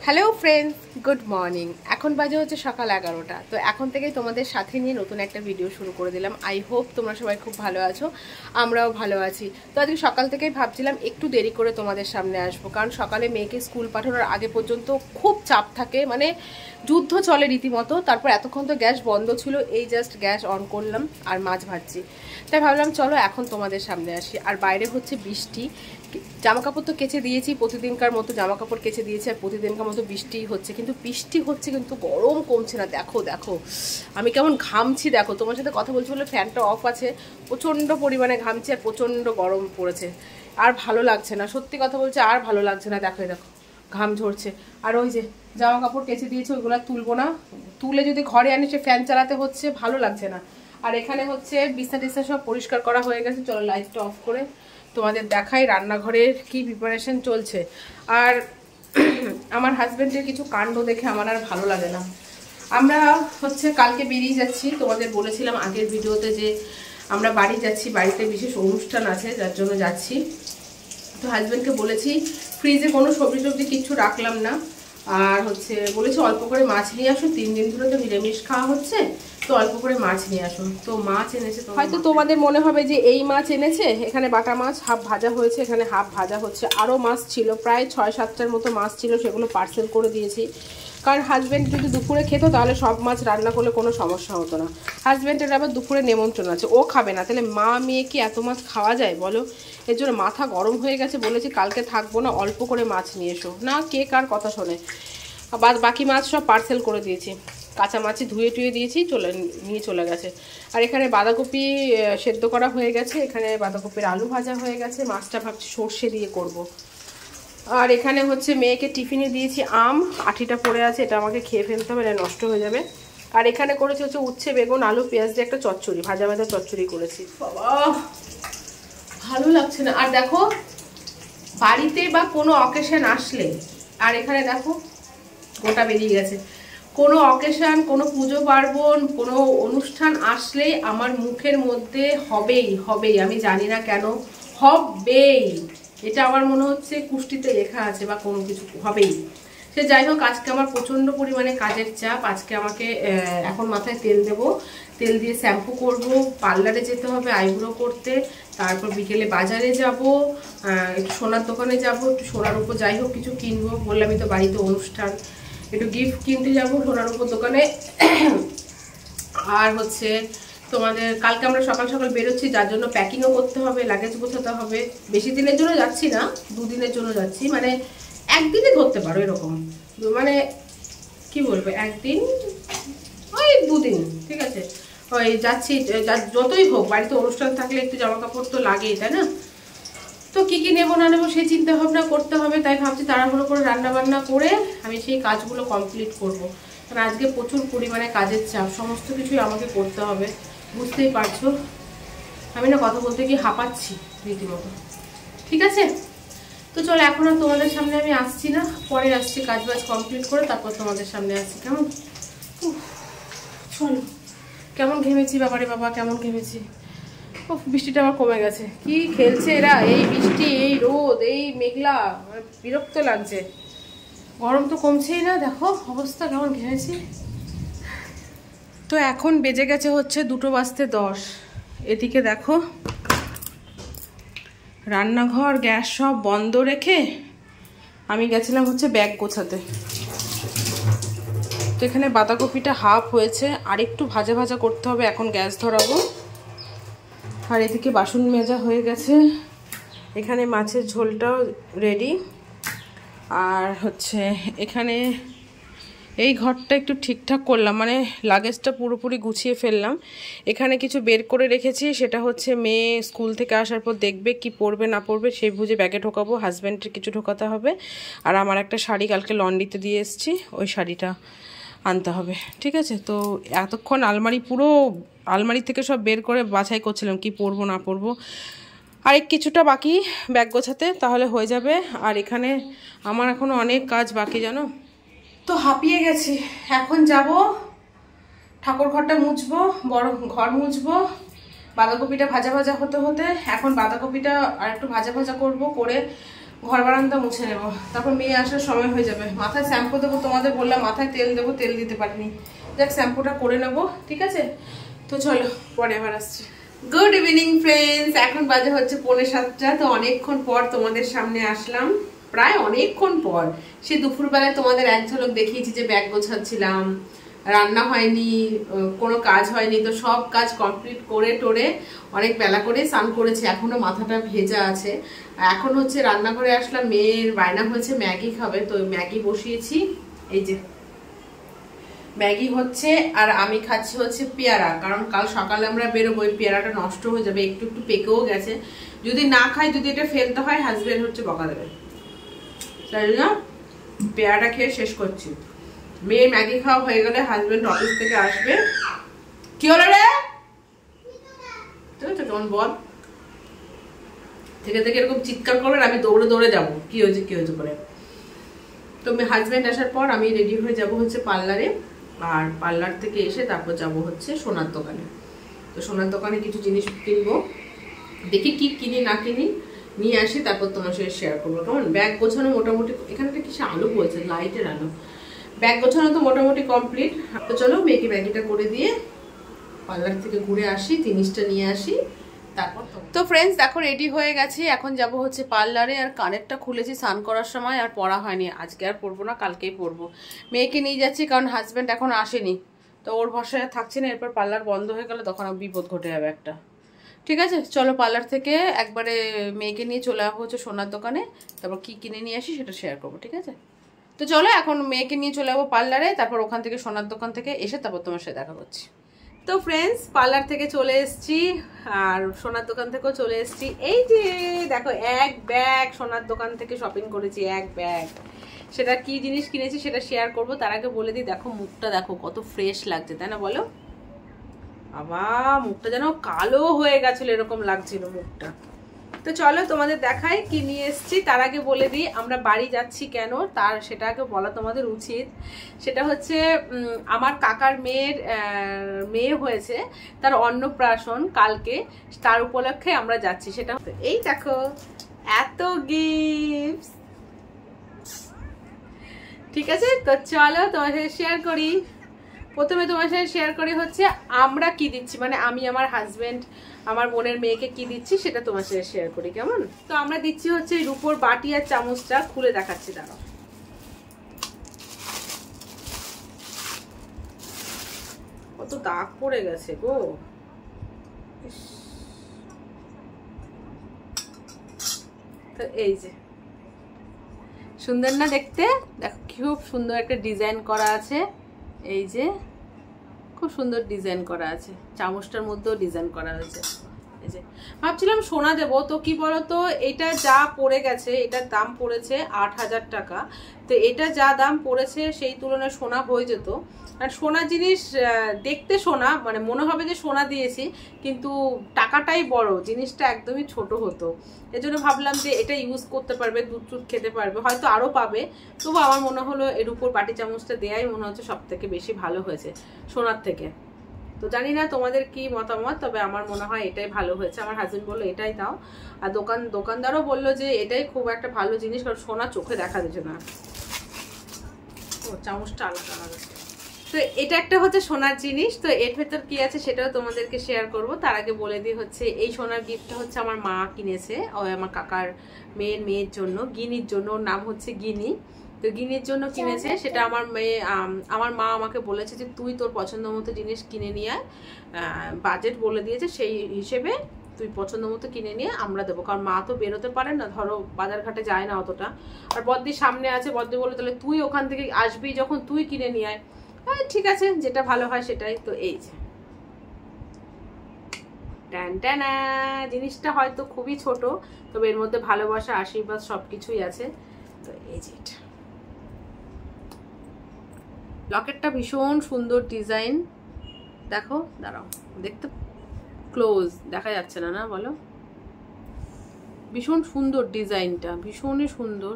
Hello friends, good morning. এখন বাজে হচ্ছে সকাল 11টা। তো এখন থেকেই তোমাদের সাথে নিয়ে নতুন একটা ভিডিও শুরু করে দিলাম। আই হোপ তোমরা সবাই খুব ভালো আছো, আমরাও ভালো আছি। তো আজকে সকাল থেকেই ভাবছিলাম একটু দেরি করে তোমাদের সামনে আসবো, কারণ সকালে মেয়েকে স্কুল পাঠানোর আগে পর্যন্ত খুব চাপ থাকে, মানে যুদ্ধ চলে রীতিমতো। তারপর এতক্ষণ তো গ্যাস বন্ধ ছিল, এই জাস্ট গ্যাস অন করলাম আর মাছ ভাজছি। তাই ভাবলাম চলো এখন তোমাদের সামনে আসি। আর বাইরে হচ্ছে বৃষ্টি, জামা কাপড় তো কেচে দিয়েছি, প্রতিদিনকার মতো জামা কাপড় কেচে দিয়েছি, আর প্রতিদিনকার মতো বৃষ্টি হচ্ছে। কিন্তু বৃষ্টি হচ্ছে কিন্তু গরম কমছে না। দেখো দেখো আমি কেমন ঘামছি, দেখো তোমার সাথে কথা বলছি বলে ফ্যানটা অফ আছে, প্রচণ্ড পরিমাণে ঘামছি আর প্রচণ্ড গরম পড়েছে। আর ভালো লাগছে না, সত্যি কথা বলছে, আর ভালো লাগছে না। দেখো দেখো ঘাম ঝরছে। আর ওই যে জামা কাপড় কেচে দিয়েছে ওইগুলো তুলবো না, তুলে যদি ঘরে আনি সে ফ্যান চালাতে হচ্ছে, ভালো লাগছে না। আর এখানে হচ্ছে বিছনা টিছনা সব পরিষ্কার করা হয়ে গেছে। চলো লাইটটা অফ করে তোমাদের দেখাই রান্নাঘরের কি প্রিপারেশন চলছে। আর আমার হাজব্যান্ডের কিছু কাণ্ড দেখে আমার আর ভালো লাগে না। আমরা হচ্ছে কালকে বেরিয়ে যাচ্ছি, তোমাদের বলেছিলাম আগের ভিডিওতে যে আমরা বাড়ি যাচ্ছি, বাড়িতে বিশেষ অনুষ্ঠান আছে যার জন্য যাচ্ছি। তো হাজব্যান্ডকে বলেছি ফ্রিজে কোনো সবজি টবজি কিছু রাখলাম না, আর হচ্ছে বলেছি অল্প করে মাছ নিয়ে আসুন, 3 দিন ধরে তো নিরামিষ খাওয়া হচ্ছে, তো অল্প করে মাছ নিয়ে আসুন। তো মাছ এনেছে, হয়তো তোমাদের মনে হবে যে এই মাছ এনেছে, এখানে বাটা মাছ হাফ ভাজা হয়েছে, এখানে হাফ ভাজা হচ্ছে। আরও মাছ ছিল, প্রায় 6-7টার মতো মাছ ছিল, সেগুলো পার্সেল করে দিয়েছি। কারণ হাজব্যান্ড যদি দুপুরে খেত তাহলে সব মাছ রান্না করলে কোনো সমস্যা হতো না। হাজব্যান্ডের আবার দুপুরে নেমন্ত্রণ আছে, ও খাবে না, তাহলে মা মেয়ে কি এত মাছ খাওয়া যায় বলো? এর জন্য মাথা গরম হয়ে গেছে, বলেছি কালকে থাকবো না, অল্প করে মাছ নিয়ে এসো। না, কে কার কথা শোনে। বাকি মাছ সব পার্সেল করে দিয়েছি, কাঁচা মাছই ধুয়ে টুয়ে দিয়েছি, নিয়ে চলে গেছে। আর এখানে বাঁধাকপি সেদ্ধ করা হয়ে গেছে, এখানে বাঁধাকপির আলু ভাজা হয়ে গেছে, মাছটা ভাবছি সর্ষে দিয়ে করব। আর এখানে হচ্ছে মেয়েকে টিফিনে দিয়েছি আম, আঠিটা পড়ে আছে, এটা আমাকে খেয়ে ফেলতে হবে, এটা নষ্ট হয়ে যাবে। আর এখানে করেছি হচ্ছে উচ্ছে বেগুন আলু পেঁয়াজ দিয়ে একটা চচ্চড়ি, ভাজা ভাজা চচ্চড়ি করেছি। বাবা ভালো লাগছে না। আর দেখো বাড়িতে বা কোনো অকেশন আসলে, আর এখানে দেখো গোটা বেরিয়ে গেছে, কোনো অকেশন, কোনো পুজো পার্বণ, কোনো অনুষ্ঠান আসলেই আমার মুখের মধ্যে হবেই হবেই, আমি জানি না কেন হবেই। এটা আমার মনে হচ্ছে কুষ্টিতে লেখা আছে বা কোনো কিছু হবেই। সে যাই হোক, আজকে আমার প্রচণ্ড পরিমাণে কাজের চাপ। আজকে আমাকে এখন মাথায় তেল দেব, তেল দিয়ে শ্যাম্পু করব, পার্লারে যেতে হবে আইব্রো করতে, তারপর বিকেলে বাজারে যাব, একটু সোনার দোকানে যাব, একটু সোনার উপর যাই হোক কিছু কিনবো, বললামই তো বাড়িতে অনুষ্ঠান, একটু গিফট কিনতে যাব সোনার উপর দোকানে। আর হচ্ছে তোমাদের কালকে আমরা সকাল সকাল বেরোচ্ছি, যার জন্য প্যাকিংও করতে হবে, লাগেজ গোছাতে হবে। বেশি দিনের জন্য যাচ্ছি না, 2 দিনের জন্য যাচ্ছি, মানে একদিনে ধরতে পারো এরকম, মানে কি বলবো, একদিন ওই 2 দিন, ঠিক আছে। ওই যাচ্ছি, যতই হোক বাড়িতে অনুষ্ঠান থাকলে একটু জামা কাপড় তো লাগেই, তাই না? তো কী কী নেবো না নেবো সেই চিন্তা ভাবনা করতে হবে, তাই ভাবছি তাড়াহুড়ো করে রান্না বান্না করে আমি সেই কাজগুলো কমপ্লিট করব। কারণ আজকে প্রচুর পরিমাণে কাজের চাপ, সমস্ত কিছুই আমাকে করতে হবে, বুঝতেই পারছো। আমি না কথা বলতে গিয়ে হাঁপাচ্ছি রীতিমতো, ঠিক আছে। তো চলো এখন আর তোমাদের সামনে আমি আসছি না, পরে আসছি, কাজ বাজ কমপ্লিট করে তারপর তোমাদের সামনে আসছি, কেমন? চলো, কেমন ঘেমেছি বাবারে বাবা, কেমন ঘেমেছি। ও বৃষ্টিটা আমার কমে গেছে। কি খেলছে এরা, এই বৃষ্টি, এই রোদ, এই মেঘলা, বিরক্ত লাগছে। গরম তো কমছেই না, দেখো অবস্থা কেমন ঘেমেছি। তো এখন বেজে গেছে হচ্ছে 2:10। এদিকে দেখো রান্নাঘর গ্যাস সব বন্ধ রেখে আমি গেছিলাম হচ্ছে ব্যাগ গোছাতে। তো এখানে বাঁধাকপিটা হাফ হয়েছে, আর একটু ভাজা ভাজা করতে হবে, এখন গ্যাস ধরাবো। আর এদিকে বাসন মেজা হয়ে গেছে, এখানে মাছের ঝোলটাও রেডি। আর হচ্ছে এখানে এই ঘরটা একটু ঠিকঠাক করলাম, মানে লাগেজটা পুরোপুরি গুছিয়ে ফেললাম। এখানে কিছু বের করে রেখেছি, সেটা হচ্ছে মেয়ে স্কুল থেকে আসার পর দেখবে কি পরবে না পরবে সেই বুঝে ব্যাগে ঢোকাবো। হাজব্যান্ডের কিছু ঢোকাতে হবে, আর আমার একটা শাড়ি কালকে লন্ড্রিতে দিয়ে এসেছি, ওই শাড়িটা আনতে হবে, ঠিক আছে। তো এতক্ষণ আলমারি থেকে সব বের করে বাছাই করছিলাম কি পরবো না পরবো। আরেক কিছুটা বাকি ব্যাগ গোছাতে, তাহলে হয়ে যাবে। আর এখানে আমার এখনও অনেক কাজ বাকি জানো। তো হাঁপিয়ে গেছি, এখন যাব ঠাকুর ঘরটা মুছবো, বড় ঘর মুছবো, বাঁধাকপিটা ভাজা ভাজা হতে হতে এখন বাঁধাকপিটা আর একটু ভাজা ভাজা করব, করে ঘর বারান্দা মুছে নেবো, তারপর মেয়ে আসার সময় হয়ে যাবে। মাথায় শ্যাম্পু দেবো, তোমাদের বললাম মাথায় তেল দেবো, তেল দিতে পারিনি। দেখ শ্যাম্পুটা করে নেবো, ঠিক আছে? তো চলো পরে আবার আসছি। গুড ইভিনিং ফ্রেন্ডস, এখন বাজে হচ্ছে 6:45। তো অনেকক্ষণ পর তোমাদের সামনে আসলাম, প্রায় অনেকক্ষণ পর। সে দুপুরবেলায় তোমাদের এক ঝলক দেখিয়েছি যে ব্যাগ গোছাচ্ছিলাম, রান্না হয়নি, কোনো কাজ হয়নি। তো সব কাজ কমপ্লিট করে টোরে অনেক বেলা করে স্নান করেছি, এখনো মাথাটা ভেজা আছে। এখন হচ্ছে রান্নাঘরে আসলাম, মেয়ের বায়না হয়েছে ম্যাগি খাবে, তো ম্যাগি বসিয়েছি। এই যে ম্যাগি হচ্ছে, আর আমি খাচ্ছি হচ্ছে পেয়ারা, কারণ কাল সকালে আমরা বেরোবো, ওই পেয়ারাটা নষ্ট হয়ে যাবে, একটু একটু পেকেও গেছে। যদি না খাই, যদি এটা ফেলতে হয়, হাজবেন্ড হচ্ছে বকা দেবে, তাই জন্য পেয়ারাটা খেয়ে শেষ করছি। মেয়ের ম্যাগি খাওয়া হয়ে গেলে হাজবেন্ড অফিস থেকে আসবে। কি হলো রে? ঠিক আছে, কেমন বল থেকে থেকে এরকম চিৎকার করবেন, আমি দৌড়ে দৌড়ে যাবো কি হয়েছে কি হয়েছে করে। তো হাজবেন্ড আসার পর আমি রেডি হয়ে যাব হচ্ছে পার্লারে, আর পার্লার থেকে এসে তারপর যাব হচ্ছে সোনার দোকানে। তো সোনার দোকানে কিছু জিনিস কিনবো, দেখি কি কিনি না কিনি, নিয়ে আসি, তারপর তোমার সাথে শেয়ার করবো কেমন। ব্যাগ গোছানো মোটামুটি, এখানটা কিসে আলো বলছে, লাইটের আলো। ব্যাগ গোছানো তো মোটামুটি কমপ্লিট। তো চলো মেয়েকে ম্যাগিটা করে দিয়ে পার্লার থেকে ঘুরে আসি, জিনিসটা নিয়ে আসি, তারপর। তো ফ্রেন্ডস দেখো রেডি হয়ে গেছি, এখন যাব হচ্ছে পার্লারে। আর কানেরটা খুলেছি স্নান করার সময়, আর পরা হয়নি, আজকে আর পরবো না, কালকেই পরবো। মেয়েকে নিয়ে যাচ্ছি কারণ হাজব্যান্ড এখন আসেনি, তো ওর ভরসায় থাকছে না। এরপর পার্লার বন্ধ হয়ে গেলে তখন বিপদ ঘটে যাবে একটা। ঠিক আছে চলো পার্লার থেকে একবারে মেয়েকে নিয়ে চলে আসবো হচ্ছে সোনার দোকানে, তারপর কি কিনে নিয়ে আসি সেটা শেয়ার করবো, ঠিক আছে? তো চলো এখন মেয়েকে নিয়ে চলে যাবো পার্লারে, তারপর ওখান থেকে সোনার দোকান থেকে এসে তারপর তোমার সাথে দেখা করছি। তো ফ্রেন্ডস পার্লার থেকে চলে এসেছি, আর সোনার দোকান থেকেও চলে এসেছি। এই যে দেখো এক ব্যাগ সোনার দোকান থেকে শপিং করেছি, এক ব্যাগ। সেটা কি জিনিস কিনেছি সেটা শেয়ার করবো, তার আগে বলে দিই দেখো মুখটা দেখো কত ফ্রেশ লাগছে, তাই না বলো? বাবা মুখটা যেন কালো হয়ে গেছিল, এরকম লাগছিল মুখটা। তো চলো তোমাদের দেখাই কি নিয়ে এসেছি। তার আগে বলে দিই আমরা বাড়ি যাচ্ছি কেন, তার সেটা আগে বলা তোমাদের উচিত। সেটা হচ্ছে আমার কাকার মেয়ে হয়েছে, তার অন্নপ্রাশন কালকে, তার উপলক্ষে আমরা যাচ্ছি। সেটা এই দেখো এত গিফট, ঠিক আছে? তো চলো তোমার সাথে শেয়ার করি। প্রথমে তোমার সাথে শেয়ার করি হচ্ছে আমরা কি দিচ্ছি, মানে আমি আমার হাজবেন্ড আমার বোনের মেয়েকে কি দিচ্ছি সেটা তোমার সাথে শেয়ার করি, কেমন? তো আমরা দিচ্ছি হচ্ছে রূপোর বাটি আর চামচটা, খুলে দেখাচ্ছি দাঁড়াও। কত দাগ পড়ে গেছে গো, তো এই যে সুন্দর না দেখতে? দেখো খুব সুন্দর একটা ডিজাইন করা আছে, এই যে খুব সুন্দর ডিজাইন করা আছে, চামচটার মধ্যেও ডিজাইন করা হয়েছে। এই যে ভাবছিলাম সোনা দেবো, তো কি বলতো এটা যা পড়ে গেছে, এটার দাম পড়েছে 8,000 টাকা। তো এটা যা দাম পড়েছে সেই তুলনায় সোনা হয়ে যেত। আর সোনা জিনিস দেখতে সোনা, মানে মনে হবে যে সোনা দিয়েছি, কিন্তু টাকাটাই বড়, জিনিসটা একদমই ছোট হতো। এজন্য ভাবলাম যে এটা ইউজ করতে পারবে, দুধ টুধ খেতে পারবে, হয়তো আরও পাবে। তবু আমার মনে হলো এর উপর বাটি চামচটা দেয়াই মনে হচ্ছে সব থেকে বেশি ভালো হয়েছে সোনার থেকে। তো জানি না তোমাদের কি মতামত, তবে আমার মনে হয় এটাই ভালো হয়েছে। আমার হাজবেন্ড বললো এটাই দাও, আর দোকানদারও বললো যে এটাই খুব একটা ভালো জিনিস, কারণ সোনা চোখে দেখা দিচ্ছে না। ও চামচটা আলাদা আলাদা। তো এটা একটা হচ্ছে সোনার জিনিস, তো এর ভেতর কি আছে সেটাও তোমাদেরকে শেয়ার করব। তার আগে বলে দিই হচ্ছে এই সোনার গিফটটা হচ্ছে আমার মা কিনেছে, আমার কাকার মেয়ের জন্য, গিনির জন্য। ওর নাম হচ্ছে গিনি, তো গিনির জন্য কিনেছে। সেটা আমার আমার মা আমাকে বলেছে যে তুই তোর পছন্দ মতো জিনিস কিনে নিয়ে আয়, বাজেট বলে দিয়েছে, সেই হিসেবে তুই পছন্দ মতো কিনে নিয়ে আমরা দেবো। কারণ মা তো বেরোতে পারে না, ধরো বাজার ঘাটে যায় না অতটা, আর বদ্দি সামনে আছে, বদ্দি বলে তাহলে তুই ওখান থেকে আসবি যখন তুই কিনে নিয়ে আয়। হ্যাঁ ঠিক আছে, যেটা ভালো হয় সেটাই। তো এই যে টানটানা, জিনিসটা হয়তো খুবই ছোট, তবে এর মধ্যে ভালোবাসা, আশীর্বাদ সবকিছুই আছে। তো এই যে লকেটটা ভীষণ সুন্দর ডিজাইন, দেখো দাঁড়াও দেখতে, ক্লোজ দেখা যাচ্ছে না, না বলো? ভীষণ সুন্দর ডিজাইনটা, ভীষণই সুন্দর,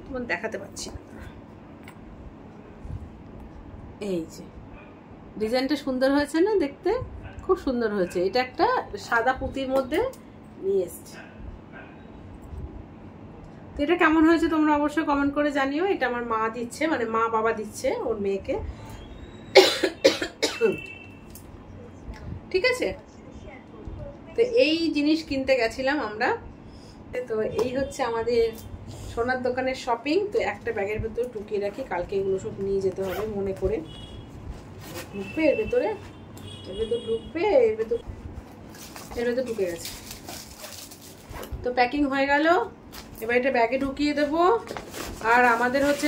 তোমার দেখাতে পাচ্ছি না। এই যে ডিজাইনটা সুন্দর হয়েছে না দেখতে? খুব সুন্দর হয়েছে। এটা একটা সাদা পুঁতির মধ্যে নিয়ে এসছি। তো এটা কেমন হয়েছে তোমরা অবশ্যই কমেন্ট করে জানিও। এটা আমার মা দিচ্ছে, মানে মা বাবা দিচ্ছে ওর মেয়েকে, ঠিক আছে। তো এই জিনিস কিনতে গেছিলাম আমরা। তো এই হচ্ছে আমাদের সোনার দোকানের শপিং। তো একটা ব্যাগের ভেতরে টুকিয়ে রাখি, কালকে এগুলো সব নিয়ে যেতে হবে মনে করে। ঢুকবে এর ভেতরে, এর ভেতর ঢুকবে, এর ভেতর ঢুকে গেছে। তো প্যাকিং হয়ে গেল, এবার এটা ব্যাগে ঢুকিয়ে দেবো। আর আমাদের হচ্ছে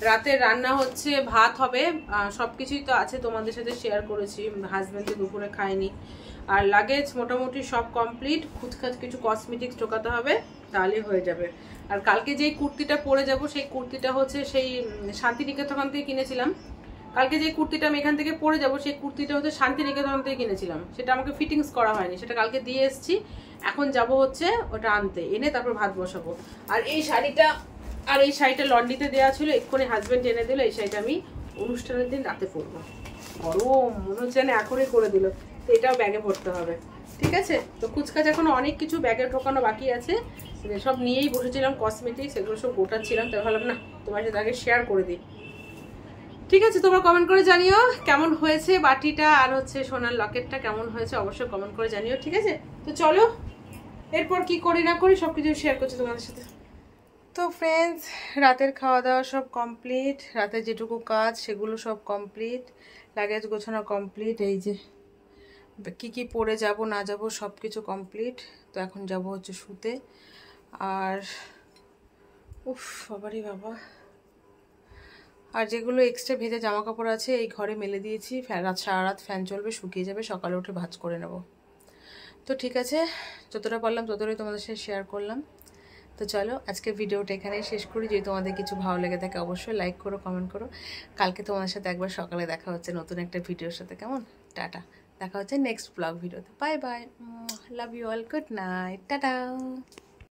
রাতের রান্না হচ্ছে ভাত হবে, সব কিছুই তো আছে তোমাদের সাথে শেয়ার করেছি। হাজব্যান্ড তো দুপুরে খায়নি। আর লাগেজ মোটামুটি সব কমপ্লিট, খুচখাচ কিছু কসমেটিক্স ঢোকাতে হবে, তাহলেই হয়ে যাবে। আর কালকে যেই কুর্তিটা পরে যাব সেই কুর্তিটা হচ্ছে সেই শান্তিনিকেতন থেকে কিনেছিলাম। কালকে যে কুর্তিটা আমি এখান থেকে পরে যাব সেই কুর্তিটা হচ্ছে শান্তিনিকেতন থেকে কিনেছিলাম, সেটা আমাকে ফিটিংস করা হয়নি, সেটা কালকে দিয়ে এসেছি। এখন যাব হচ্ছে ওটা আনতে, এনে তারপর ভাত বসাবো। আর এই শাড়িটা লন্ড্রিতে দেওয়া ছিল, এক্ষুনি হাজবেন্ড এনে দিল। এই শাড়িটা আমি অনুষ্ঠানের দিন রাতে পরবো, গরম মনে হচ্ছে না এখনই করে দিল। তো এটাও ব্যাগে ভরতে হবে, ঠিক আছে। তো কুচকাচ এখনো অনেক কিছু ব্যাগে ঢোকানো বাকি আছে, সব নিয়েই বসেছিলাম কসমেটিক্স, এগুলো সব গোটাচ্ছিলাম। তাই ভাবলাম না তোমার সাথে আগে শেয়ার করে দিই, ঠিক আছে। তোমরা কমেন্ট করে জানিও কেমন হয়েছে বাটিটা আর হচ্ছে সোনার লকেটটা কেমন হয়েছে, অবশ্যই কমেন্ট করে জানিও, ঠিক আছে। তো চলো এরপর কি করি না করি সবকিছু শেয়ার করছি তোমাদের সাথে। তো ফ্রেন্ডস, রাতের খাওয়া দাওয়া সব কমপ্লিট, রাতে যেটুকু কাজ সেগুলো সব কমপ্লিট, লাগেজ গোছানো কমপ্লিট। এই যে কি পরে যাব না যাব সব কিছু কমপ্লিট। তো এখন যাব হচ্ছে শুতে। আর উফ বাবারে বাবা, আর যেগুলো এক্সট্রা ভেজা জামা কাপড় আছে এই ঘরে মেলে দিয়েছি, সারা রাত ফ্যান চলবে, শুকিয়ে যাবে, সকালে উঠে ভাঁজ করে নেব। তো ঠিক আছে, যতটা পারলাম ততটাই তোমাদের সাথে শেয়ার করলাম। তো চলো আজকে ভিডিওটা এখানেই শেষ করি। যদি তোমাদের কিছু ভালো লেগে থাকে অবশ্যই লাইক করো, কমেন্ট করো। কালকে তোমাদের সাথে একবার সকালে দেখা হচ্ছে নতুন একটা ভিডিওর সাথে, কেমন? টাটা, দেখা হচ্ছে নেক্সট ব্লগ ভিডিওতে। Bye bye, love you all, good night, tata.